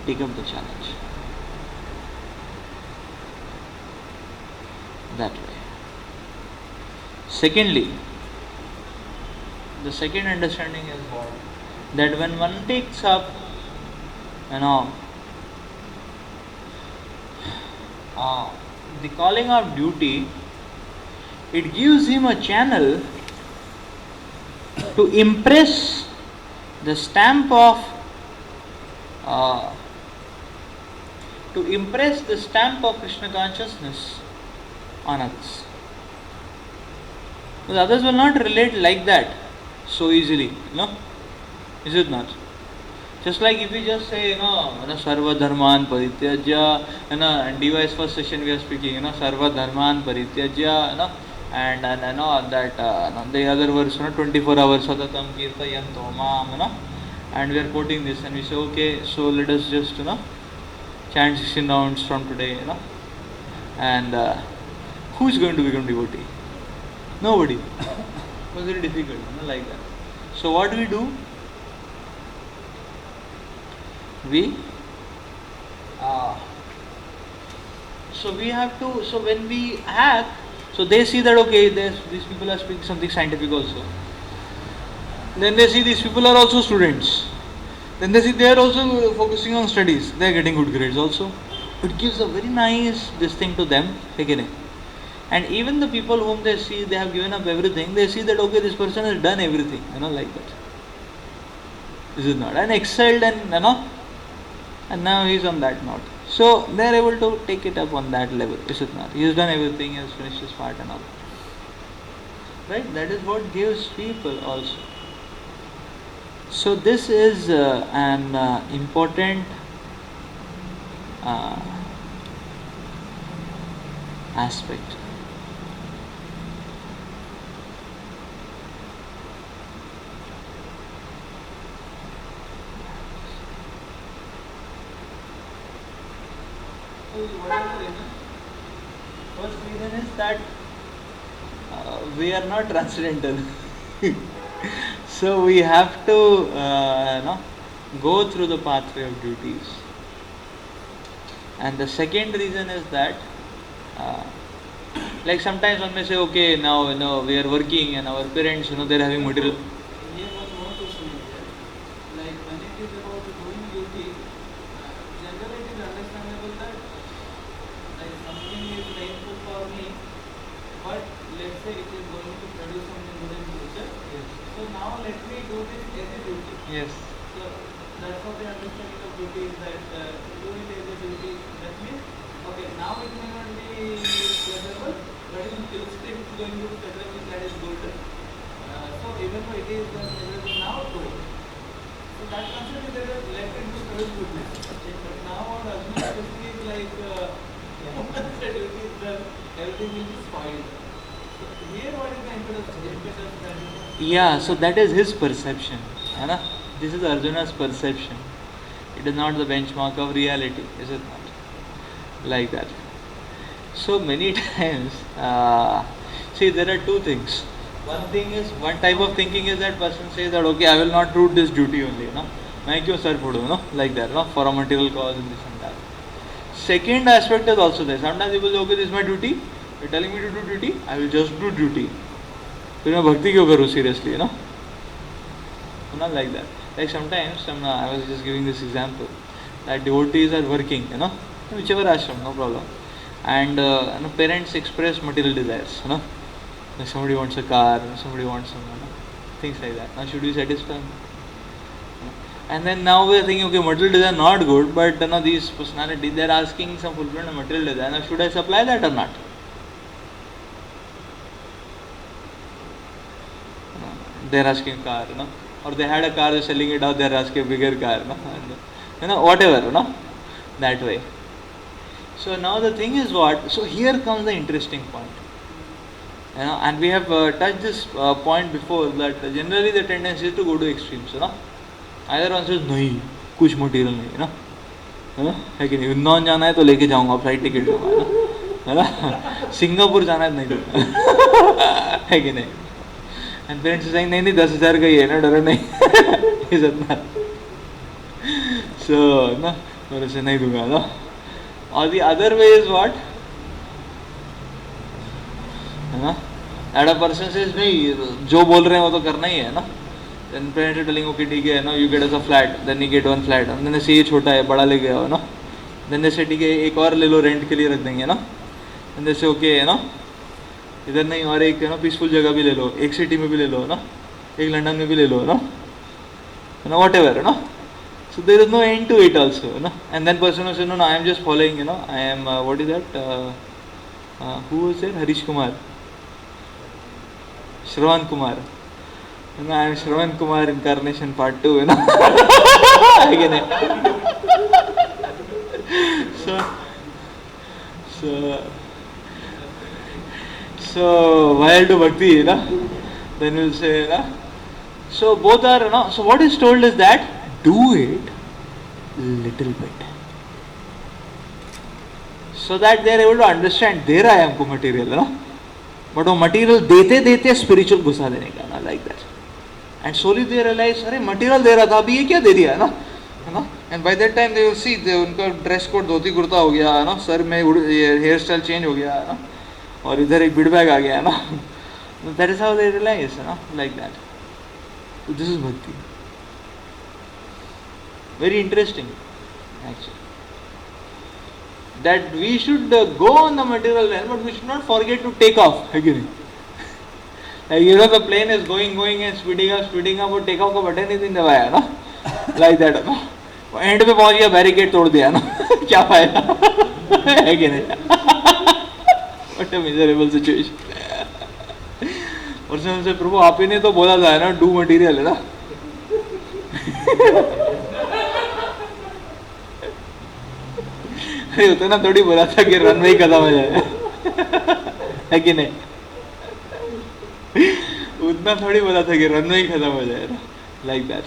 take up the challenge. That way. Secondly, the second understanding is what? That when one takes up, the calling of duty, it gives him a channel to impress the stamp of Krishna consciousness on others. Because others will not relate like that so easily, is it not? Just like if we just say, Sarva Dharman Parityajya, and DY's first session we are speaking, Sarva Dharman Parityajya, and that the other verse, 24 hours Satatam Kirtayanto Mam, and we are quoting this and we say, okay, so let us just, chant 16 rounds from today, and who is going to become devotee? Nobody. It was very difficult, like that. So what do? So we have to, so when we act, so they see that, okay, these people are speaking something scientific also. Then they see these people are also students. Then they see they are also focusing on studies. They are getting good grades also. It gives a very nice this thing to them. Again. And even the people whom they see, they have given up everything, they see that, okay, this person has done everything, like that. This is not. And excelled and, and now he is on that note. So they are able to take it up on that level, is it not? He has done everything, he has finished his part and all. Right? That is what gives people also. So this is an important aspect. What are the reasons? First reason is that we are not transcendental. So we have to go through the pathway of duties. And the second reason is that like sometimes one may say, okay, now we are working and our parents, they are having material. Here one more question is there. Like when it is about doing duty, generally it is understandable that like something is painful for me, but let's say it is going to produce something good in future. Yes. So now let me do this as a duty. Yes. So that's what the understanding of duty is, that do it as a duty. That means, okay, now it may not be pleasurable, but in future it is going to be pleasurable, that is good. So even though it is pleasurable now, do it. So that concept is that let it be produce goodness. But now what Arjuna is like, once the duty is done, everything will be spoiled. So Here, what is the impetus that you Yeah, so that is his perception. है ना? This is Arjuna's perception. It is not the benchmark of reality, is it not? Like that. So many times, see, there are two things. One type of thinking is that person says that, okay, I will not do this duty only, you know. मैं क्यों sir फोड़ूँ, you know, like that, you know, for a material cause and this and that. Second aspect is also there. Sometimes people say, okay, this is my duty. You're telling me to do duty, I will just do duty. फिर मैं भक्ति क्यों करूँ seriously, you know? Not like that. Like sometimes, I was just giving this example that devotees are working, you know, whichever ashram, no problem. And you know, parents express material desires, you know. Like somebody wants a car, somebody wants some, you know, things like that. Now should we satisfy them? And then now we are thinking, okay, material desire not good, but you know, these personalities, they are asking some fulfillment of material desire. Now should I supply that or not? They are asking car, you know, or they had a car, they're selling it out, they are asking a bigger car, you know, and, you know, whatever, you know, that way. So now the thing is what? So here comes the interesting point. You know, and we have touched this point before that generally the tendency is to go to extremes, you know. Either one says नहीं कुछ material नहीं, है ना, है कि नहीं, वृंदावन जाना है तो लेके जाऊंगा, फ्लाइट टिकट दूंगा, है ना, सिंगापुर जाना है तो नहीं दूंगा, है कि नहीं. And parents are saying नहीं 10,000 का ही है ना, डरो नहीं, इज्जत ना. So ना और ऐसे नहीं दूंगा ना. Or the other way is what? है ना, that a person says नहीं जो बोल रहे हैं वो तो करना ही है ना. Then parents are telling, okay, ठीक है, no, you get us a flat, then you get one flat, and then they say ये छोटा है, बड़ा ले गया हो, ना. Then they say ठीक है, एक और ले लो, रेंट के लिए रख देंगे, ना. Then they say okay, है ना, इधर नहीं और एक है ना पीसफुल जगह भी ले लो, एक सिटी में भी ले लो, ना, एक लंदन में भी ले लो, ना, whatever, ना. So there is no end to it also, ना. And then person will say, no, I am just following, you know, I am what is that? Who was there? Harish Kumar, Shravan Kumar. And I am Shravan Kumar incarnation part 2, you know. Again. So while do Bhakti, you know, then we'll say, you know, so both are, you know, so what is told is that do it little bit. So that they are able to understand their I am ko material, you know. But वो material देते देते spiritual घुसा देने का, ना, like that. And slowly they realize, अरे material दे रहा था, अभी ये क्या दे दिया, है ना. And by that time they will see, उनका dress code धोती कुर्ता हो गया, है ना, सर में hair style change हो गया, है ना, और इधर एक bead bag आ गया, है ना. That is how they realize, you know, like that. So this is Bhakti. Very interesting, actually. That we should go on the material realm, but we should not forget to take off. Again. Like, you know, the plane is going and speeding up, और take off का button ही नहीं दबाया, ना, like that, ना. And पे पहुंच गया, barricade तोड़ दिया, ना, क्या फायदा, है कि नहीं. What a miserable situation. और से प्रभु आप ही ने तो बोला था, ना, डू मटेरियल, है ना. अरे उतना थोड़ी बोला था कि रनवे खत्म हो जाए, है कि नहीं. उतना थोड़ी बोला था कि रनवे खत्म हो जाए, ना, like that.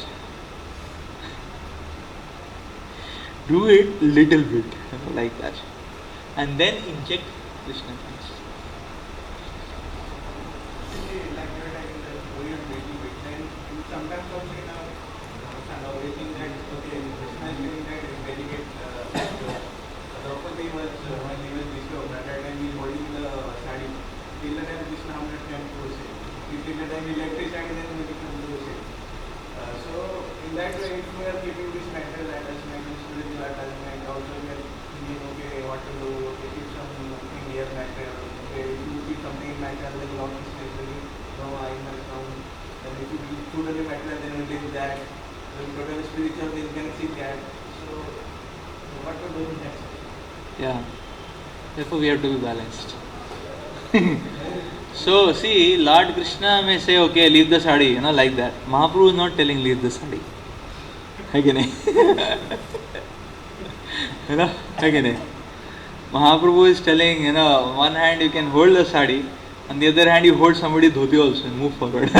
Do it little bit, like that, and then inject Krishna consciousness. like you were telling that do it little bit, then you sometimes also in our kind of waiting that okay, Krishna is doing that delicate Draupadi was when he was disturbed at that time he was holding the sari till the time Krishna had time to say till the time he left his sari then he became to say so in that way if we are keeping this mental attachment and spiritual attachment also we are thinking okay what to do, okay, keep something here material, okay, if you keep something in material then Lord Krishna is telling no I must come, then if you keep totally material then you live that, then totally spiritual then you can see that, so what to do in that situation? Yeah. Therefore, we have to be balanced. So, see, Lord Krishna may say, okay, leave the sari, you know, like that. Mahaprabhu is not telling leave the sari. है कि नहीं? है ना? है कि नहीं? Mahaprabhu is telling, you know, one hand you can hold the sari, On the other hand, you hold somebody dhoti also and move forward.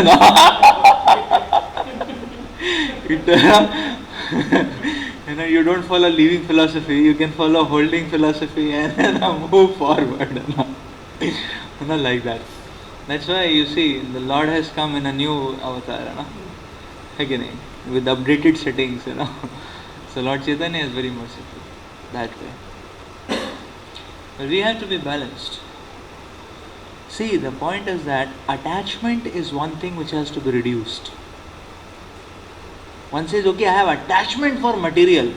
You don't follow leaving philosophy, you can follow holding philosophy and move forward. Like that. That's why you see the Lord has come in a new avatar, again, with updated settings, So Lord Chaitanya is very merciful that way. But we have to be balanced. See, the point is that attachment is one thing which has to be reduced. One says, okay, I have attachment for material.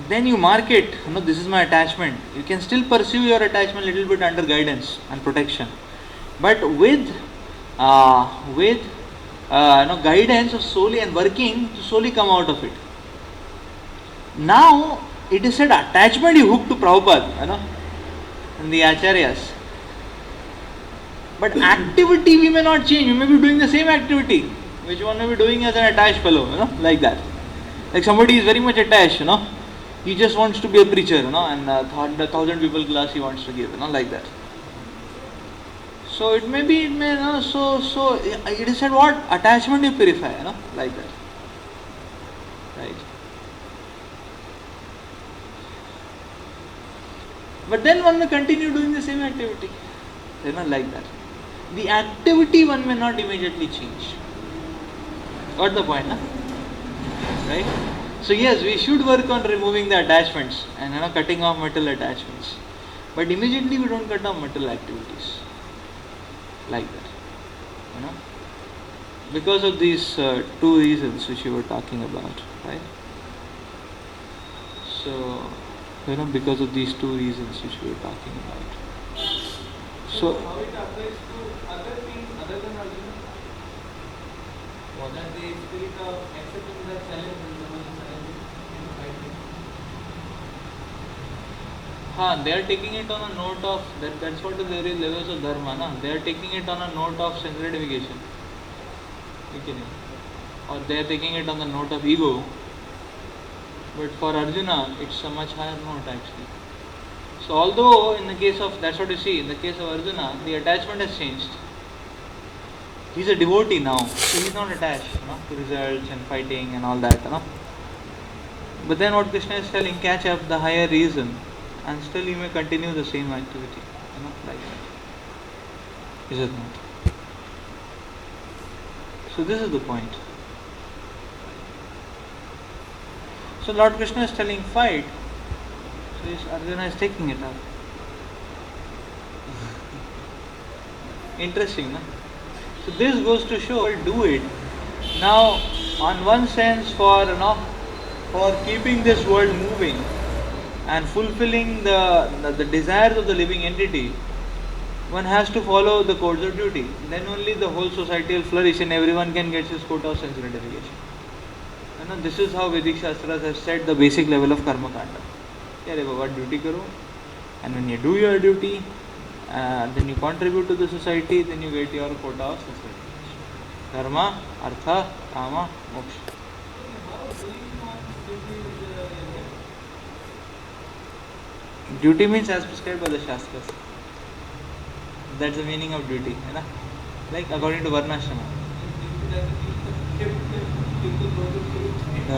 Then you mark it, this is my attachment. You can still pursue your attachment a little bit under guidance and protection. But with guidance of slowly and working to slowly come out of it. Now, it is said attachment you hook to Prabhupada, and the Acharyas. But activity we may not change. We may be doing the same activity, which one may be doing as an attached fellow, like that. Like somebody is very much attached, he just wants to be a preacher, and 1,000 people class he wants to give, like that. So it may, so it is said what? Attachment you purify, like that. Right. But then one may continue doing the same activity, like that. The activity one may not immediately change. Got the point, right? So yes, we should work on removing the attachments and cutting off metal attachments. But immediately we don't cut off metal activities. Like that. Because of these two reasons which you were talking about, right? So, because of these two reasons which we were talking about. So how it applies to other things other than Arjuna? That the spirit of accepting the challenge and the they are taking it on a note of that's what the various levels of dharma, They are taking it on a note of sense gratification. Or they are taking it on the note of ego. But for Arjuna, it's a much higher note actually. So although in the case of, that's what you see, in the case of Arjuna, the attachment has changed. He's a devotee now, so he's not attached to results and fighting and all that. But then what Krishna is telling, catch up the higher reason and still you may continue the same activity. Like that. Is it not? So this is the point. So Lord Krishna is telling fight. So Arjuna is taking it up. Interesting, no? So this goes to show we'll do it. Now, on one sense, for keeping this world moving and fulfilling the desires of the living entity, one has to follow the codes of duty. Then only the whole society will flourish and everyone can get his quota of sense gratification. This is how Vedic Shastras have set the basic level of karma kanda. Yare Baba, duty karo, and when you do your duty, then you contribute to the society, then you get your quota of sense gratification. Dharma, artha, kama, moksha. Duty means as prescribed by the Shastras. That's the meaning of duty, like according to Varnashrama. No.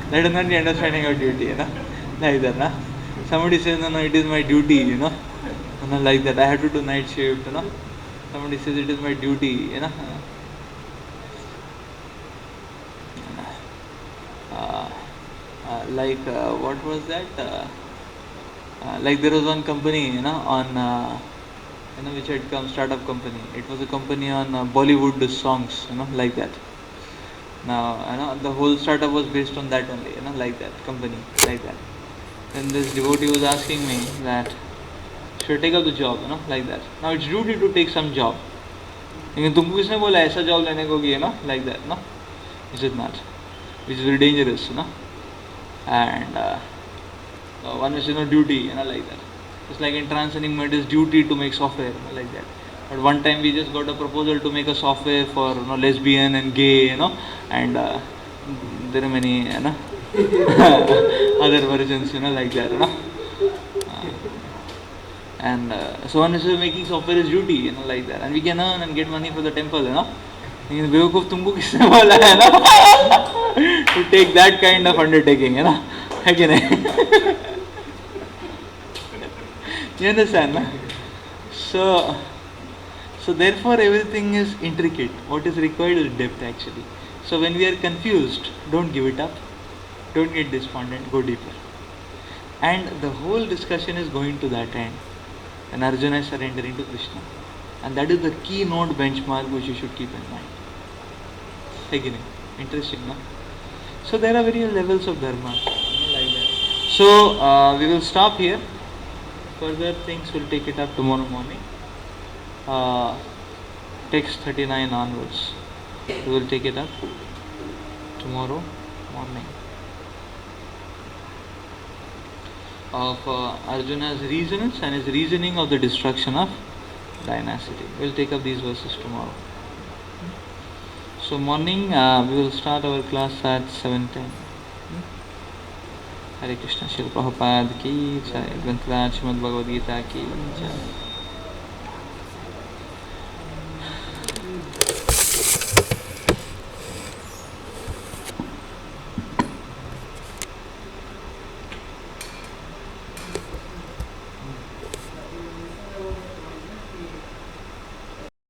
That is not the understanding of duty, like that. Somebody says, no, it is my duty, like that. I have to do night shift, Somebody says it is my duty, what was that? Like there was one company, on which had come, startup company. It was a company on Bollywood songs, like that. Now, the whole startup was based on that only, like that, company, like that. Then this devotee was asking me that, should I take up the job, like that. Now it's duty to take some job. लेकिन तुमको किसने बोला ऐसा job लेने को कि like that, is it not? Which is very dangerous, and one is duty, like that. It's like in transcending it is duty to make software, like that. But one time we just got a proposal to make a software for lesbian and gay, and there are many other versions, like that, And so on is making software is duty, you know, like that. And we can earn and get money for the temple, you know. लेकिन बेवकूफ़ तुमको किसने बोला है ना to take that kind of undertaking, है ना, है कि नहीं? You understand, na? So therefore everything is intricate. What is required is depth actually. So when we are confused, don't give it up. Don't get despondent. Go deeper. And the whole discussion is going to that end. And Arjuna is surrendering to Krishna. And that is the keynote benchmark which you should keep in mind. Again, interesting, no? So there are various levels of dharma. Like that. So we will stop here. Further things will take it up tomorrow morning. Text 39 onwards. We will take it up tomorrow morning. Of Arjuna's reasons and his reasoning of the destruction of dynasty. We will take up these verses tomorrow. So morning we will start our class at 7:10. Hare Krishna. Srila Prabhupada ki jai. Granthraj Srimad Bhagavad Gita ki jai.